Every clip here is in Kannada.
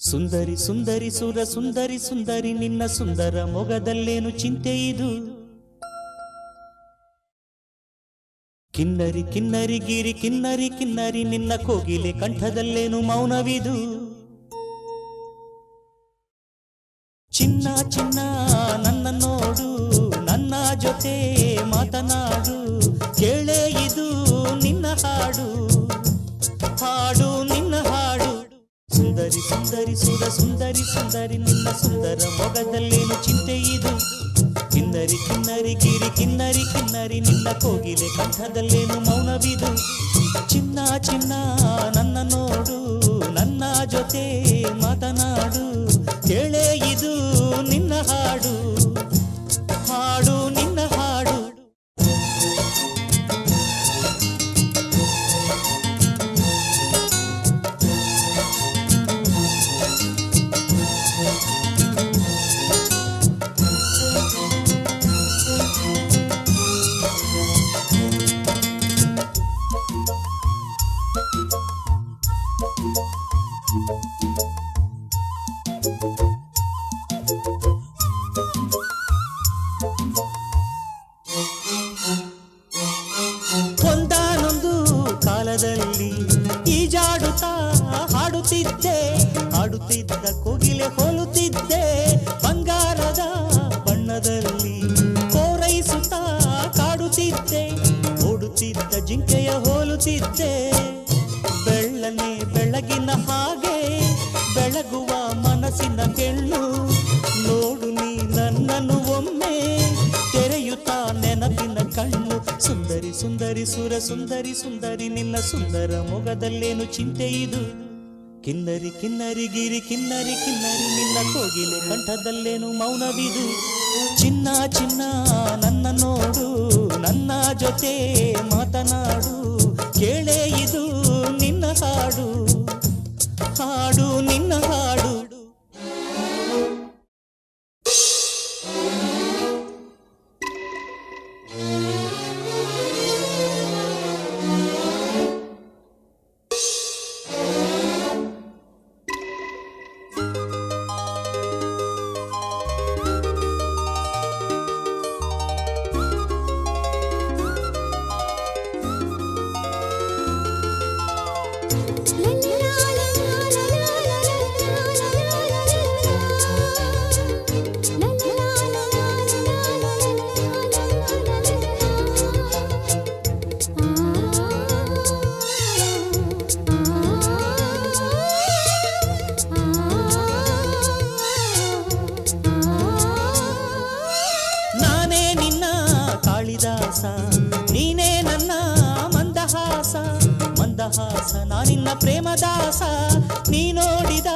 ಸುಂದರಿ ಸುಂದರಿ ಸುರ ಸುಂದರಿ ಸುಂದರಿ ನಿನ್ನ ಸುಂದರ ಮೊಗದಲ್ಲೇನು ಚಿಂತೆ ಇದು. ಕಿನ್ನರಿ ಕಿನ್ನರಿ ಗಿರಿ ಕಿನ್ನರಿ ಕಿನ್ನರಿ ನಿನ್ನ ಕೋಗಿಲೆ ಕಂಠದಲ್ಲೇನು ಮೌನವಿದು. ಚಿನ್ನ ಚಿನ್ನ ನನ್ನ ನೋಡು, ನನ್ನ ಜೊತೆ ಮಾತನಾಡು, ಕೇಳೇ ಇದು ನಿನ್ನ ಹಾಡು, ಹಾಡು ನಿನ್ನ ಹಾಡು. ಸುಂದರಿ ಸುಂದರಿ ಸುರ ಸುಂದರಿ ಸುಂದರಿ ನಿನ್ನ ಸುಂದರ ಮೊಗದಲ್ಲೇನು ಚಿಂತೆ ಇದು. ಕಿನ್ನರಿ ಕಿನ್ನರಿ ಗಿರಿ ಕಿನ್ನರಿ ಕಿನ್ನರಿ ನಿನ್ನ ಕೋಗಿಲೆ ಕಂಠದಲ್ಲೇನು ಮೌನವಿದು. ಚಿನ್ನ ಚಿನ್ನ ನನ್ನ ನೋಡು, ನನ್ನ ಜೊತೆ ಮಾತನಾಡು, ಕೇಳೇ ಇದು ನಿನ್ನ ಹಾಡು, ಹಾಡು ನಿನ್ನ ಹಾಡು. ಒಂದಾನೊಂದು ಕಾಲದಲ್ಲಿ ಈಜಾಡುತ್ತಾ ಹಾಡುತ್ತಿದ್ದೆ, ಹಾಡುತ್ತಿದ್ದ ಕೋಗಿಲೆ ಹೋಲುತ್ತಿದ್ದೆ, ಬಂಗಾರದ ಬಣ್ಣದಲ್ಲಿ ಕೋರೈಸುತ್ತಾ ಕಾಡುತ್ತಿದ್ದೆ, ಓಡುತ್ತಿದ್ದ ಜಿಂಕೆಯ ಹೋಲುತ್ತಿದ್ದೆ. ಬೆಳ್ಳನೆ ಬೆಳಗಿನ ಹಾಗೆ ಬೆಳಗುವ ಮನಸ್ಸಿನ ಹೆಣ್ಣು, ನೋಡು ನೀ ನನ್ನನ್ನು ಒಮ್ಮೆ ತೆರೆಯುತ್ತಾ ನೆನಪಿನ ಕಣ್ಣು. ಸುಂದರಿ ಸುಂದರಿ ಸುರ ಸುಂದರಿ ಸುಂದರಿ ನಿನ್ನ ಸುಂದರ ಮೊಗದಲ್ಲೇನು ಚಿಂತೆ ಇದು. ಕಿನ್ನರಿ ಕಿನ್ನರಿ ಗಿರಿ ಕಿನ್ನರಿ ಕಿನ್ನರಿ ನಿನ್ನ ಕೋಗಿಲೆ ಕಂಠದಲ್ಲೇನು ಮೌನವಿದು. ಚಿನ್ನ ಚಿನ್ನ ನನ್ನ ನೋಡು, ನನ್ನ ಜೊತೆ ಮಾತನಾಡು, ಕೇಳೇ ಇದು ನಿನ್ನ ಹಾಡು, ಹಾಡು ನಿನ್ನ ಹಾಡು. ನೀನೇ ನನ್ನ ಮಂದಹಾಸ, ಮಂದಹಾಸ ನಾನಿನ್ನ ಪ್ರೇಮದಾಸ. ನೀ ನೋಡಿದ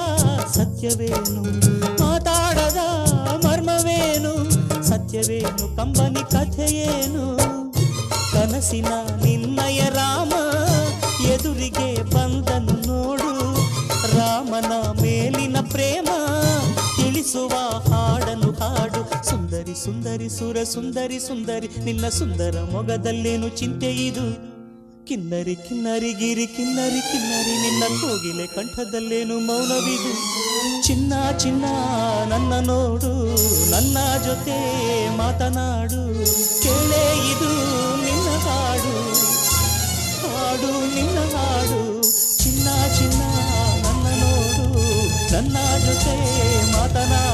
ಸತ್ಯವೇನು, ಮಾತಾಡದ ಮರ್ಮವೇನು, ಸತ್ಯವೇನು ಕಂಬನಿ ಕಥೆಯೇನು. ಕನಸಿನ ನಿನ್ನಯ ರಾಮ ಎದುರಿಗೆ ಬಂದನು ನೋಡು, ರಾಮನ ಮೇಲಿನ ಪ್ರೇಮ ತಿಳಿಸುವ ಹಾಡನು ಹಾಡು. ಸುಂದರಿ ಸುಂದರಿ ಸುರ ಸುಂದರಿ ಸುಂದರಿ ನಿನ್ನ ಸುಂದರ ಮೊಗದಲ್ಲೇನು ಚಿಂತೆ ಇದು. ಕಿನ್ನರಿ ಕಿನ್ನರಿ ಗಿರಿ ಕಿನ್ನರಿ ಕಿನ್ನರಿ ನಿನ್ನ ಕೋಗಿಲೆ ಕಂಠದಲ್ಲೇನು ಮೌನವಿದು. ಚಿನ್ನ ಚಿನ್ನ ನನ್ನ ನೋಡು, ನನ್ನ ಜೊತೆ ಮಾತನಾಡು, ಕೇಳೇ ಇದು ನಿನ್ನ ಹಾಡು, ಹಾಡು ನಿನ್ನ ಹಾಡು. ಚಿನ್ನ ಚಿನ್ನ ನನ್ನ ನೋಡು, ನನ್ನ ಜೊತೆ ಮಾತನಾಡು.